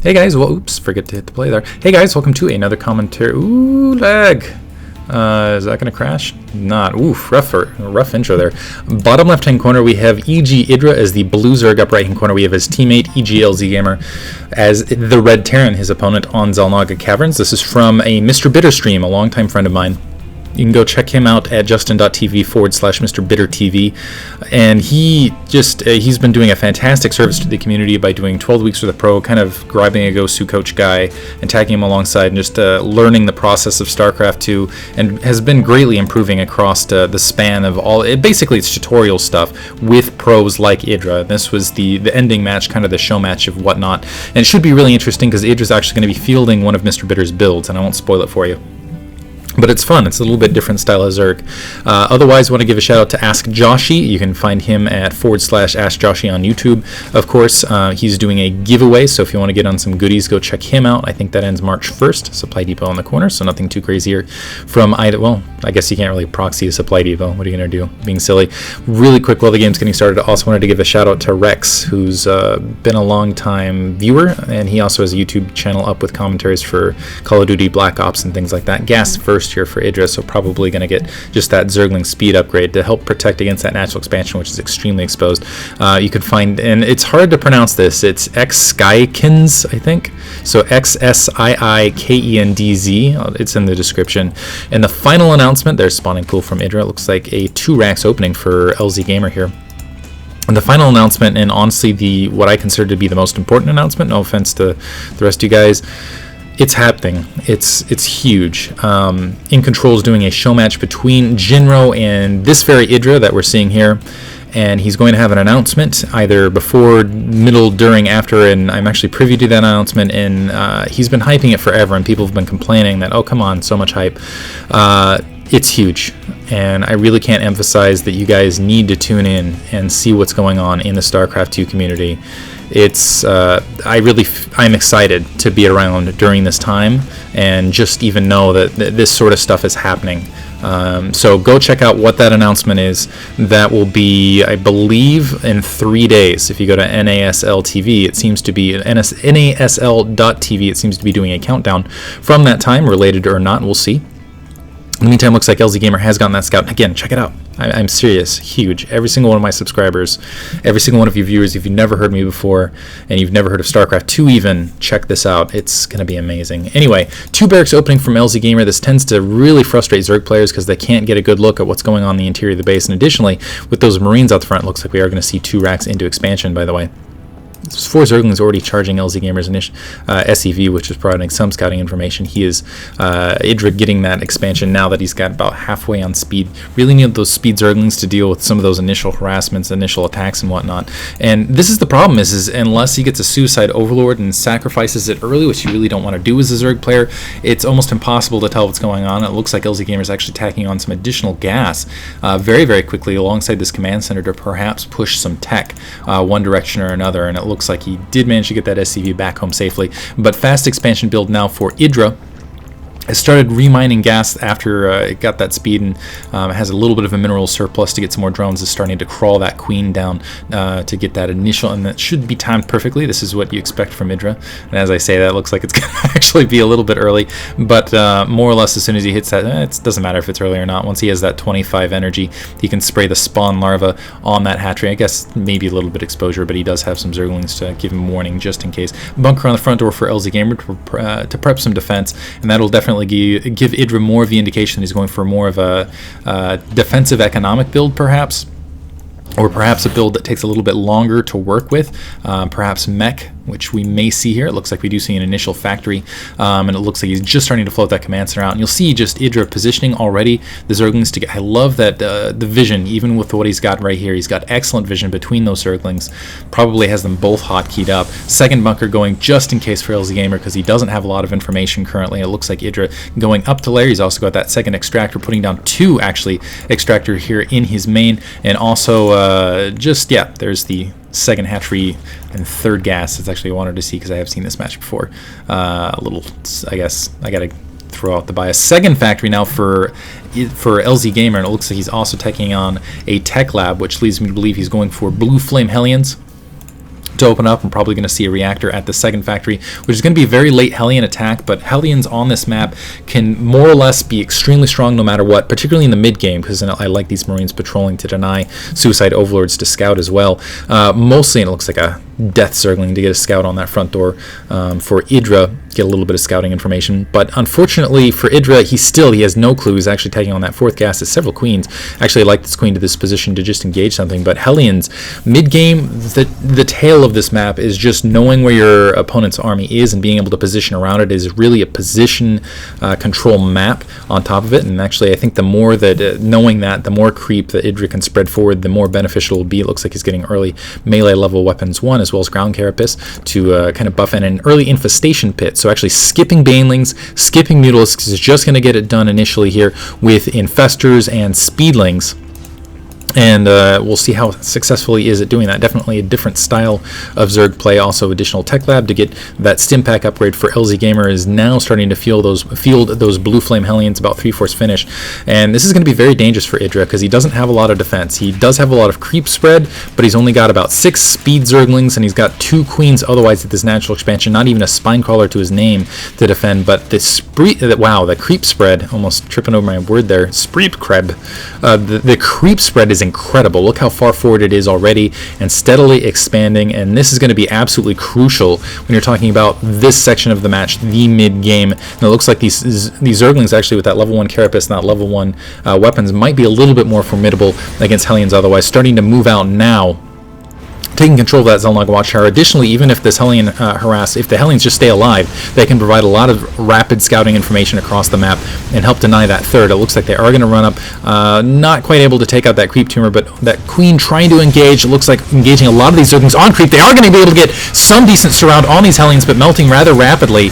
Hey guys, well, oops, forget to hit the play there. Hey guys, welcome to another commentary. Ooh, lag. Is that going to crash? Not. Oof, rough intro there. Bottom left-hand corner, we have EG Idra as the blue zerg. Up right-hand corner, we have his teammate, EG Lzgamer, as the red terran, his opponent on Xel Naga Caverns. This is from a MrBitter stream, a longtime friend of mine. You can go check him out at justin.tv/MrBitterTV. And he's been doing a fantastic service to the community by doing 12 weeks with a pro, kind of grabbing a Gosu coach guy and tagging him alongside and just learning the process of Starcraft 2, and has been greatly improving across the span of all. Basically, it's tutorial stuff with pros like Idra. This was the ending match, kind of the show match of whatnot. And it should be really interesting because Idra's actually going to be fielding one of MrBitter's builds, and I won't spoil it for you. But it's fun. It's a little bit different style of Zerg. Otherwise, I want to give a shout out to Ask Joshi. You can find him at /AskJoshi on YouTube. Of course, he's doing a giveaway, so if you want to get on some goodies, go check him out. I think that ends March 1st. Supply Depot on the corner, so nothing too crazy here. From Idra, well, I guess you can't really proxy a Supply Depot. What are you going to do? Being silly. Really quick while the game's getting started, I also wanted to give a shout out to Rex, who's been a long time viewer, and he also has a YouTube channel up with commentaries for Call of Duty, Black Ops, and things like that. Gas first here for Idra, so probably going to get just that Zergling speed upgrade to help protect against that natural expansion, which is extremely exposed. You can find, and it's hard to pronounce this, it's Xskykendz, I think, so Xsiikendz. It's in the description. And the final announcement, there's spawning pool from Idra. It looks like a 2 racks opening for Lzgamer here. And the final announcement, and honestly what I consider to be the most important announcement, no offense to the rest of you guys, it's happening. It's huge. In Control is doing a show match between Jinro and this very Idra that we're seeing here, and he's going to have an announcement either before, middle, during, after, and I'm actually privy to that announcement, and he's been hyping it forever, and people have been complaining that, oh, come on, so much hype. It's huge, and I really can't emphasize that you guys need to tune in and see what's going on in the StarCraft 2 community. It's I'm excited to be around during this time and just even know that this sort of stuff is happening. So go check out what that announcement is. That will be, I believe, in 3 days. If you go to NASL TV, it seems to be NASL.TV. It seems to be doing a countdown from that time, related or not. We'll see. In the meantime, looks like Lzgamer has gotten that scout. Again, check it out. I'm serious. Huge. Every single one of my subscribers, every single one of you viewers, if you've never heard me before and you've never heard of StarCraft 2 even, check this out. It's going to be amazing. Anyway, 2 barracks opening from Lzgamer. This tends to really frustrate Zerg players because they can't get a good look at what's going on in the interior of the base. And additionally, with those Marines out the front, it looks like we are going to see 2 racks into expansion, by the way. There's 4 Zerglings already charging Lzgamer's SEV, which is providing some scouting information. He is Idra getting that expansion now that he's got about halfway on speed. Really need those speed Zerglings to deal with some of those initial harassments, initial attacks, and whatnot. And this is the problem: is unless he gets a suicide overlord and sacrifices it early, which you really don't want to do as a Zerg player, it's almost impossible to tell what's going on. It looks like Lzgamer is actually tacking on some additional gas very, very quickly alongside this command center to perhaps push some tech one direction or another. And it looks like he did manage to get that SCV back home safely. But fast expansion build now for Idra. It started remining gas after it got that speed, and has a little bit of a mineral surplus to get some more drones. Is starting to crawl that queen down to get that initial, and that should be timed perfectly. This is what you expect from Idra, and as I say that, it looks like it's going to actually be a little bit early, but more or less as soon as he hits that, it doesn't matter if it's early or not. Once he has that 25 energy, he can spray the spawn larva on that hatchery. I guess maybe a little bit exposure, but he does have some Zerglings to give him warning just in case. Bunker on the front door for Lzgamer to prep some defense, and that'll definitely give Idra more of the indication that he's going for more of a defensive economic build, perhaps, or perhaps a build that takes a little bit longer to work with, perhaps mech, which we may see here. It looks like we do see an initial factory, and it looks like he's just starting to float that command center out. And you'll see just Idra positioning already the Zerglings to get. I love that the vision, even with what he's got right here. He's got excellent vision between those Zerglings. Probably has them both hotkeyed up. Second bunker going just in case for Lzgamer because he doesn't have a lot of information currently. It looks like Idra going up to layer. He's also got that second extractor, putting down 2 actually extractor here in his main, and also there's the second hatchery and 3rd gas. That's actually I wanted to see because I have seen this match before. I guess I gotta throw out the bias. Second factory now for Lzgamer, and it looks like he's also taking on a tech lab, which leads me to believe he's going for blue flame Hellions to open up. I'm probably going to see a reactor at the second factory, which is going to be a very late Hellion attack, but Hellions on this map can more or less be extremely strong no matter what, particularly in the mid game, because I like these Marines patrolling to deny suicide overlords to scout as well. Mostly, and it looks like a death zergling to get a scout on that front door for Idra, get a little bit of scouting information. But unfortunately for Idra, he has no clue. He's actually taking on that fourth gas as several queens. Actually, I like this queen to this position to just engage something. But Hellions, mid-game, the tail of this map is just knowing where your opponent's army is and being able to position around it is really a position control map on top of it. And actually, I think the more that, knowing that, the more creep that Idra can spread forward, the more beneficial it will be. It looks like he's getting early melee level weapons 1 as well as ground carapace to kind of buff in an early infestation pit. So actually skipping banelings, skipping mutalisks is just going to get it done initially here with infestors and speedlings. And we'll see how successful he is at doing that. Definitely a different style of Zerg play. Also, additional tech lab to get that stim pack upgrade for Lzgamer is now starting to field those blue flame Hellions about 3/4 finish. And this is going to be very dangerous for Idra because he doesn't have a lot of defense. He does have a lot of creep spread, but he's only got about 6 speed Zerglings, and he's got 2 queens otherwise at this natural expansion. Not even a spine crawler to his name to defend. But the creep spread, almost tripping over my word there, the creep spread is incredible. Look how far forward it is already and steadily expanding, and this is going to be absolutely crucial when you're talking about this section of the match, the mid game. And it looks like these Zerglings actually with that level 1 carapace and that level 1 weapons might be a little bit more formidable against Hellions otherwise, starting to move out now, taking control of that Xel Naga Watchtower. Additionally, even if this Hellion if the Hellions just stay alive, they can provide a lot of rapid scouting information across the map and help deny that third. It looks like they are going to run up, not quite able to take out that creep tumor, but that queen trying to engage. It looks like engaging a lot of these Zerglings on creep. They are going to be able to get some decent surround on these Hellions, but melting rather rapidly.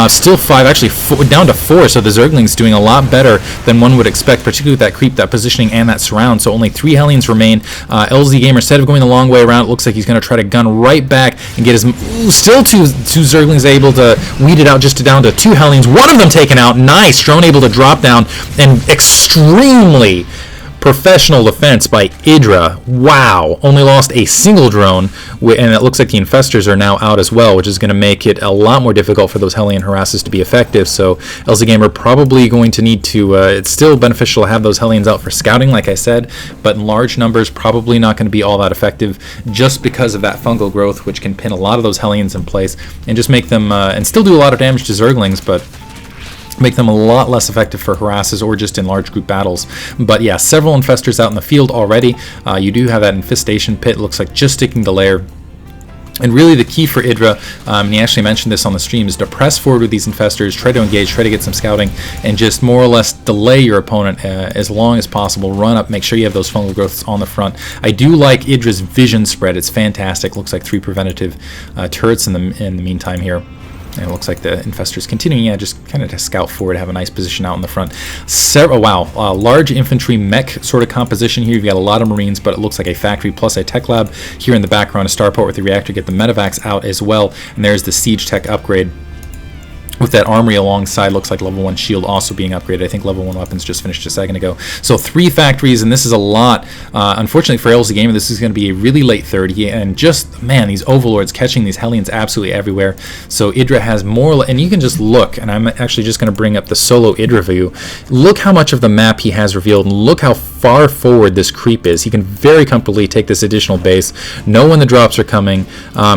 Still 5, actually down to 4, so the Zerglings doing a lot better than one would expect, particularly with that creep, that positioning, and that surround. So only 3 Hellions remain. Lzgamer, instead of going the long way around, it looks like he's going to try to gun right back and get his still two Zerglings able to weed it out just down to 2 Hellions. One of them taken out. Nice. Drone able to drop down, and extremely professional defense by Idra. Wow. Only lost a single drone, and it looks like the infestors are now out as well, which is going to make it a lot more difficult for those Hellion harasses to be effective. So Lzgamer probably going to need to, it's still beneficial to have those Hellions out for scouting, like I said, but in large numbers, probably not going to be all that effective just because of that fungal growth, which can pin a lot of those Hellions in place and just make them, and still do a lot of damage to Zerglings, but make them a lot less effective for harasses or just in large group battles. But yeah, several infestors out in the field already. You do have that infestation pit, looks like just sticking the lair. And really the key for Idra, and he actually mentioned this on the stream, is to press forward with these infestors, try to engage, try to get some scouting, and just more or less delay your opponent as long as possible. Run up, make sure you have those fungal growths on the front. I do like Idra's vision spread. It's fantastic. Looks like 3 preventative turrets in the meantime here. And it looks like the infestors continuing, just kind of to scout forward, have a nice position out in the front. Large infantry mech sort of composition here. You've got a lot of Marines, but it looks like a factory plus a tech lab here in the background. A starport with the reactor, get the medevacs out as well. And there's the siege tech upgrade with that armory alongside. Looks like level 1 shield also being upgraded. I think level 1 weapons just finished a second ago. So 3 factories, and this is a lot. Unfortunately for Lzgamer, this is going to be a really late third. And just, man, these overlords catching these Hellions absolutely everywhere. So Idra has more, and you can just look, and I'm actually just going to bring up the solo Idra view. Look how much of the map he has revealed, and look how far forward this creep is. He can very comfortably take this additional base, know when the drops are coming.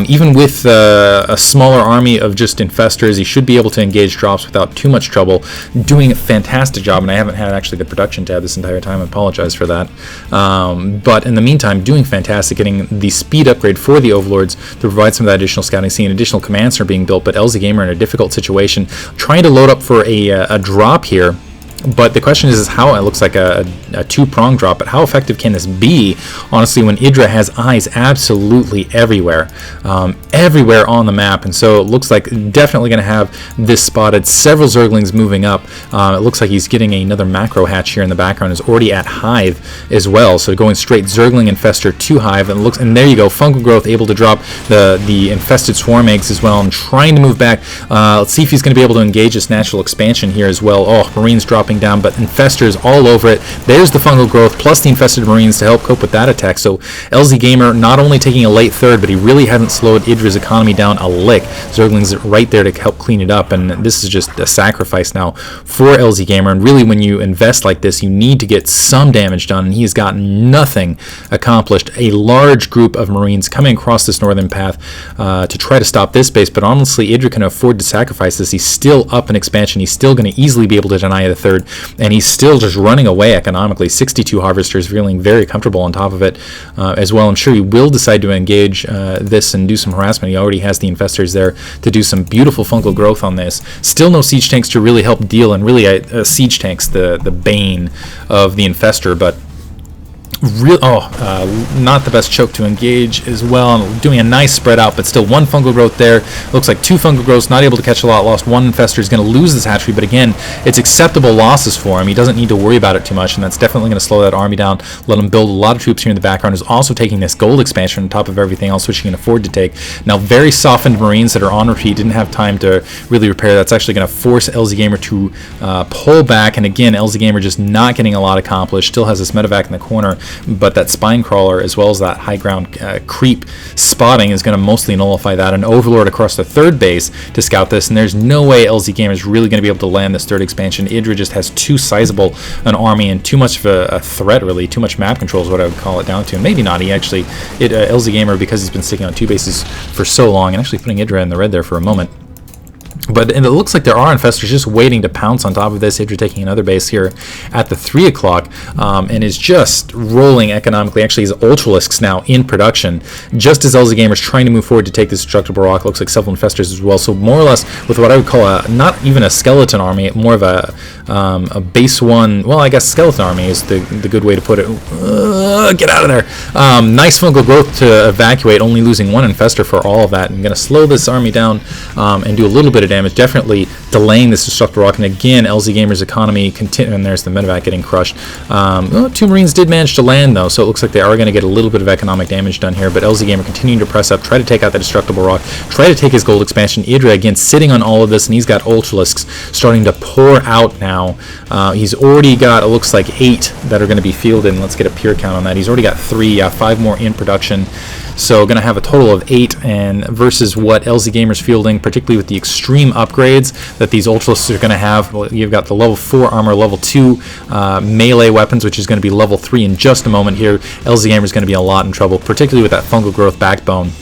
Even with a smaller army of just infestors, he should be able to engage drops without too much trouble, doing a fantastic job. And I haven't had actually the production tab this entire time. I apologize for that. But in the meantime, doing fantastic, getting the speed upgrade for the overlords to provide some of that additional scouting, seeing additional command center being built. But Lzgamer in a difficult situation, trying to load up for a drop here. But the question is how, it looks like a 2-prong drop, but how effective can this be, honestly, when Idra has eyes absolutely everywhere, everywhere on the map? And so it looks like definitely going to have this spotted. Several Zerglings moving up. It looks like he's getting another macro hatch here in the background, is already at Hive as well. So going straight Zergling Infestor to Hive, and there you go, fungal growth able to drop the infested swarm eggs as well, and trying to move back. Let's see if he's going to be able to engage this natural expansion here as well. Oh, Marines drop dropping down, but Infestors all over it. There's the fungal growth, plus the Infested Marines to help cope with that attack. So Lzgamer not only taking a late third, but he really hasn't slowed Idra's economy down a lick. Zerglings right there to help clean it up, and this is just a sacrifice now for Lzgamer. And really, when you invest like this, you need to get some damage done, and he's got nothing accomplished. A large group of Marines coming across this northern path to try to stop this base, but honestly, Idra can afford to sacrifice this. He's still up in expansion. He's still going to easily be able to deny the third, and he's still just running away economically. 62 Harvesters, feeling very comfortable on top of it as well. I'm sure he will decide to engage this and do some harassment. He already has the Infestors there to do some beautiful fungal growth on this. Still no siege tanks to really help deal, and really siege tanks the bane of the Infestor, but not the best choke to engage as well, and doing a nice spread out, but still one fungal growth there. Looks like two fungal growths, not able to catch a lot, lost one Infestor, is going to lose this hatchery, but again, it's acceptable losses for him. He doesn't need to worry about it too much, and that's definitely going to slow that army down, let him build a lot of troops here in the background. Is also taking this gold expansion on top of everything else, which he can afford to take. Now, very softened Marines that are on repeat, didn't have time to really repair. That's actually going to force Lzgamer to pull back, and again, Lzgamer just not getting a lot accomplished, still has this medevac in the corner, but that spine crawler as well as that high ground creep spotting is going to mostly nullify that. An overlord across the third base to scout this, and there's no way Lzgamer is really going to be able to land this third expansion. Idra just has too sizable an army and too much of a threat, really. Too much map control is what I would call it down to. And maybe not. He actually, Lzgamer, because he's been sticking on two bases for so long, and actually putting Idra in the red there for a moment. But it looks like there are Infestors just waiting to pounce on top of this. Idra taking another base here at the 3 o'clock and is just rolling economically. Actually, his Ultralisks now in production, just as Lzgamer is trying to move forward to take this Destructible Rock. Looks like several Infestors as well. So more or less with what I would call not even a skeleton army, more of a base one. Well, I guess skeleton army is the good way to put it. Get out of there. Nice fungal growth to evacuate, only losing one Infestor for all of that, and going to slow this army down and do a little bit of damage, definitely delaying this Destructible Rock. And again, Lzgamer's economy continue, and there's the medevac getting crushed. Two Marines did manage to land though, so it looks like they are going to get a little bit of economic damage done here, but Lzgamer continuing to press up, try to take out the Destructible Rock, try to take his gold expansion. Idra again sitting on all of this, and he's got Ultralisks starting to pour out now. He's already got, it looks like 8 that are going to be fielded, and let's get a pure count on that. He's already got 3, 5 more in production. So going to have a total of 8, and versus what Lzgamer's fielding, particularly with the extreme upgrades that these Ultralisks are going to have. Well, you've got the level 4 armor, level 2 melee weapons, which is going to be level 3 in just a moment here. Lzgamer's going to be a lot in trouble, particularly with that fungal growth backbone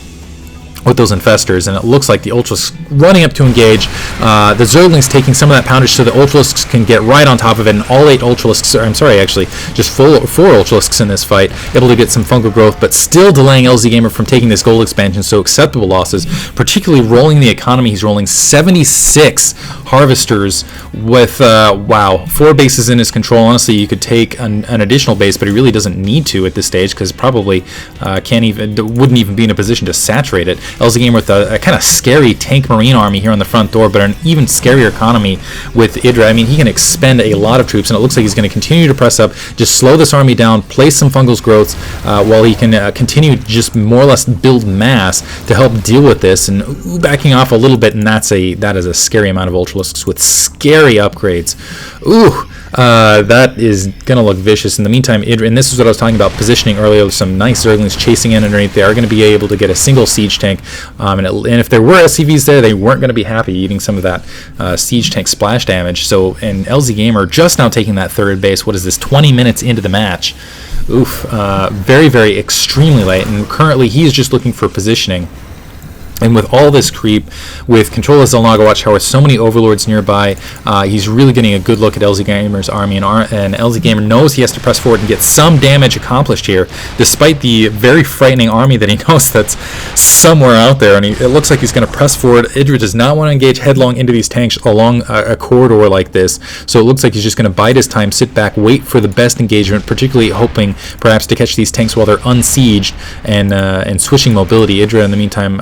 with those Infestors, and it looks like the Ultralisks running up to engage. The Zerglings taking some of that poundage so the Ultralisks can get right on top of it, and all 8 Ultralisks, I'm sorry, actually, just 4 Ultralisks in this fight, able to get some fungal growth, but still delaying Lzgamer from taking this gold expansion, so acceptable losses, particularly rolling the economy. He's rolling 76 Harvesters with, 4 bases in his control. Honestly, you could take an additional base, but he really doesn't need to at this stage, because probably wouldn't even be in a position to saturate it. Lzgamer with a kind of scary tank marine army here on the front door, but an even scarier economy with Idra. I mean, he can expend a lot of troops, and it looks like he's going to continue to press up, just slow this army down, place some fungal growths while he can continue to just more or less build mass to help deal with this, and backing off a little bit, and that is a scary amount of Ultralisks with scary upgrades. That is going to look vicious. In the meantime, Idra, and this is what I was talking about, positioning earlier with some nice Zerglings chasing in underneath. They are going to be able to get a single siege tank, and if there were SCVs there, they weren't going to be happy eating some of that siege tank splash damage. So, and Lzgamer just now taking that third base. What is this, 20 minutes into the match? Very, very extremely late, and currently he is just looking for positioning. And with all this creep, with control of Xel Naga Watchtower, so many overlords nearby, he's really getting a good look at Lzgamer's army, and Lzgamer knows he has to press forward and get some damage accomplished here, despite the very frightening army that he knows that's somewhere out there. And it looks like he's going to press forward. Idra does not want to engage headlong into these tanks along a corridor like this, so it looks like he's just going to bide his time, sit back, wait for the best engagement, particularly hoping perhaps to catch these tanks while they're unsieged and switching mobility. Idra, in the meantime,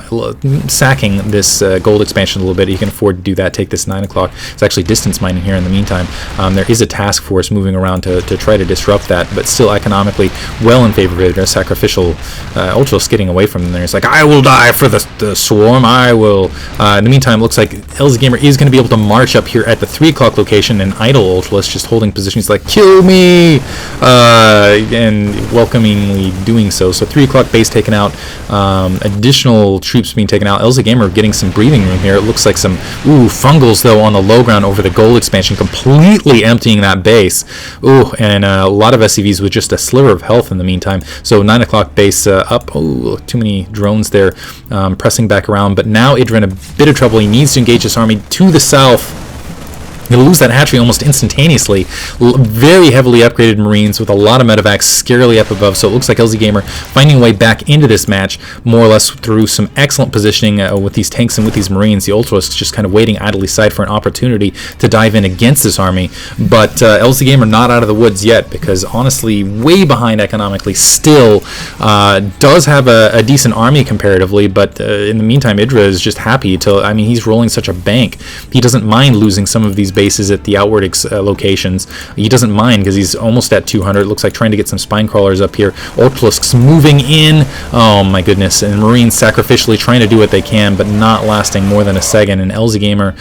sacking this gold expansion a little bit. He can afford to do that, take this 9 o'clock. It's actually distance mining here in the meantime. There is a task force moving around to try to disrupt that, but still economically well in favor of it. Sacrificial Ultralisk getting away from them there. It's like, I will die for the swarm, I will. In the meantime, looks like Lzgamer is going to be able to march up here at the 3 o'clock location, and idle Ultralisk just holding position. He's like, kill me! And welcomingly doing so. So 3 o'clock base taken out, additional troops being taken out. Lzgamer getting some breathing room here. It looks like some fungals though on the low ground over the gold expansion, completely emptying that base. And a lot of SCVs with just a sliver of health in the meantime. So 9 o'clock base up. Too many drones there, pressing back around. But now Idra in a bit of trouble. He needs to engage this army to the south. Going to lose that hatchery almost instantaneously. Very heavily upgraded Marines with a lot of medevacs scarily up above. So it looks like Lzgamer finding a way back into this match more or less through some excellent positioning with these tanks and with these Marines. The Ultralisks just kind of waiting idly side for an opportunity to dive in against this army. But Lzgamer not out of the woods yet, because honestly way behind economically still. Does have a decent army comparatively, but in the meantime Idra is just happy to, I mean, he's rolling such a bank. He doesn't mind losing some of these bases at the outward locations. He doesn't mind because he's almost at 200. It looks like trying to get some spine crawlers up here. Ultralisks moving in. Oh my goodness. And Marines sacrificially trying to do what they can, but not lasting more than a second. And Lzgamer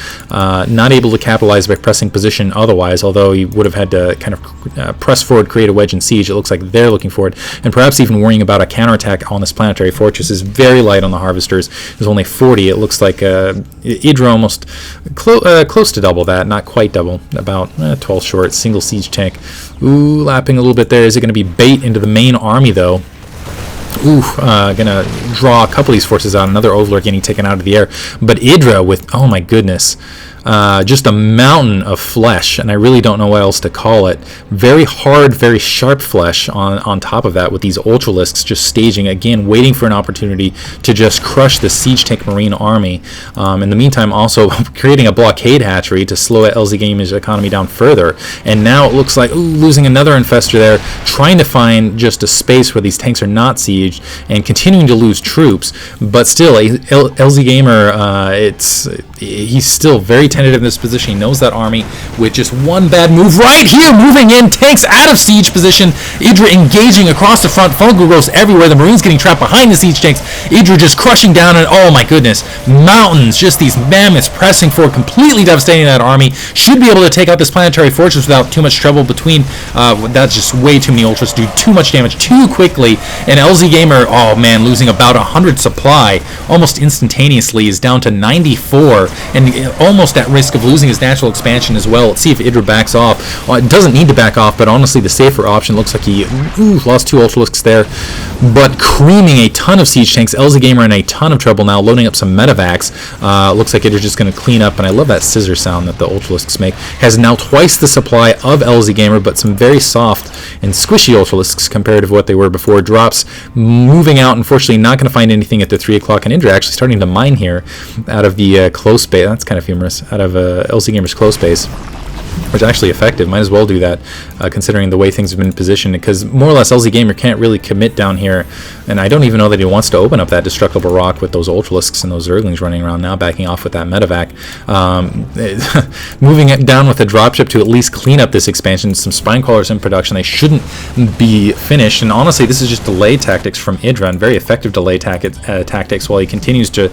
not able to capitalize by pressing position otherwise, although he would have had to kind of press forward, create a wedge and siege. It looks like they're looking for it, and perhaps even worrying about a counterattack on this planetary fortress. Is very light on the harvesters. There's only 40. It looks like Idra almost close to double that, not quite double, about 12 short. Single siege tank. Lapping a little bit there. Is it going to be bait into the main army though? Gonna draw a couple of these forces out. Another Overlord getting taken out of the air. But Idra with, oh my goodness, just a mountain of flesh, and I really don't know what else to call it. Very hard, very sharp flesh on top of that, with these Ultralisks just staging, again, waiting for an opportunity to just crush the Siege Tank Marine army. In the meantime, also creating a blockade hatchery to slow Lzgamer's economy down further. And now it looks like, losing another Infestor there, trying to find just a space where these tanks are not sieged, and continuing to lose troops. But still, Lzgamer, he's still very tentative in this position. He knows that army with just one bad move right here, moving in, tanks out of siege position. Idra engaging across the front, fungal growths everywhere. The Marines getting trapped behind the siege tanks. Idra just crushing down, and oh my goodness, mountains, just these mammoths pressing forward, completely devastating that army. Should be able to take out this planetary fortress without too much trouble between. That's just way too many Ultras, do too much damage too quickly. And Lzgamer, oh man, losing about 100 supply almost instantaneously, is down to 94, and almost at risk of losing his natural expansion as well. Let's see if Idra backs off. It doesn't need to back off, but honestly the safer option. Looks like he lost 2 Ultralisks there, but creaming a ton of siege tanks. Lzgamer in a ton of trouble now, loading up some medevacs. Looks like Idra's just going to clean up, and I love that scissor sound that the Ultralisks make. Has now twice the supply of Lzgamer, but some very soft and squishy Ultralisks compared to what they were before. Drops moving out, unfortunately not going to find anything at the 3 o'clock, and Idra actually starting to mine here out of the close base. That's kind of humorous. Out of Lzgamer's close base, which is actually effective. Might as well do that, considering the way things have been positioned, because more or less Lzgamer can't really commit down here, and I don't even know that he wants to open up that destructible rock with those Ultralisks and those Zerglings running around now, backing off with that medevac. Moving it down with a dropship to at least clean up this expansion. Some spine crawlers in production. They shouldn't be finished, and honestly this is just delay tactics from Idra, and very effective delay tactics, while he continues to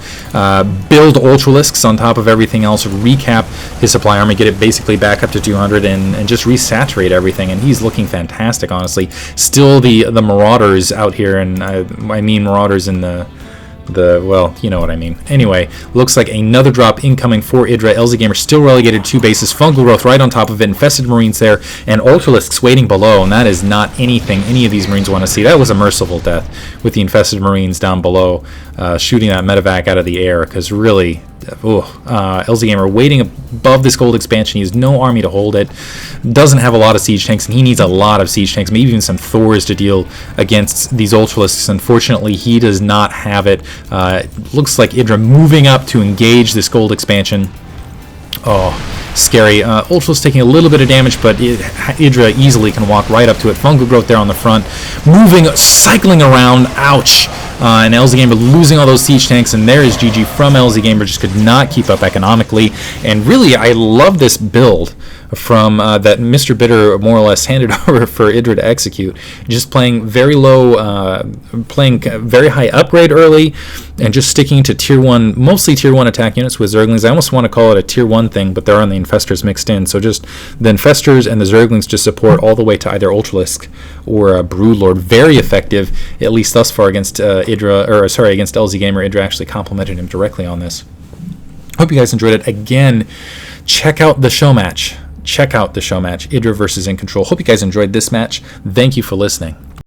build Ultralisks on top of everything else, recap his supply army, get it basically back up to 200, and just resaturate everything. And he's looking fantastic, honestly. Still the Marauders out here, and I mean Marauders in the well, you know what I mean. Anyway, looks like another drop incoming for Idra. Lzgamer still relegated 2 bases. Fungal growth right on top of it. Infested Marines there, and Ultralisks waiting below, and that is not anything any of these Marines want to see. That was a merciful death with the infested Marines down below, shooting that medevac out of the air, because really, Lzgamer waiting above this gold expansion. He has no army to hold it, doesn't have a lot of siege tanks, and he needs a lot of siege tanks, maybe even some Thors to deal against these Ultralisks. Unfortunately, he does not have it. Looks like Idra moving up to engage this gold expansion. Oh, scary. Ultralisk taking a little bit of damage, but Idra easily can walk right up to it. Fungal growth there on the front, moving, cycling around. Ouch. and Lzgamer losing all those siege tanks, and there is GG from Lzgamer. Just could not keep up economically, and really I love this build from that MrBitter more or less handed over for Idra to execute. Just playing very low, playing very high upgrade early, and just sticking to tier 1, mostly tier 1 attack units with Zerglings. I almost want to call it a tier 1 thing, but there are the Infestors mixed in. So just the Infestors and the Zerglings just support all the way to either Ultralisk or Broodlord. Very effective, at least thus far, against Idra, or sorry, against Lzgamer. Idra actually complimented him directly on this. Hope you guys enjoyed it. Again, check out the show match. Check out the show match, Idra versus In Control. Hope you guys enjoyed this match. Thank you for listening.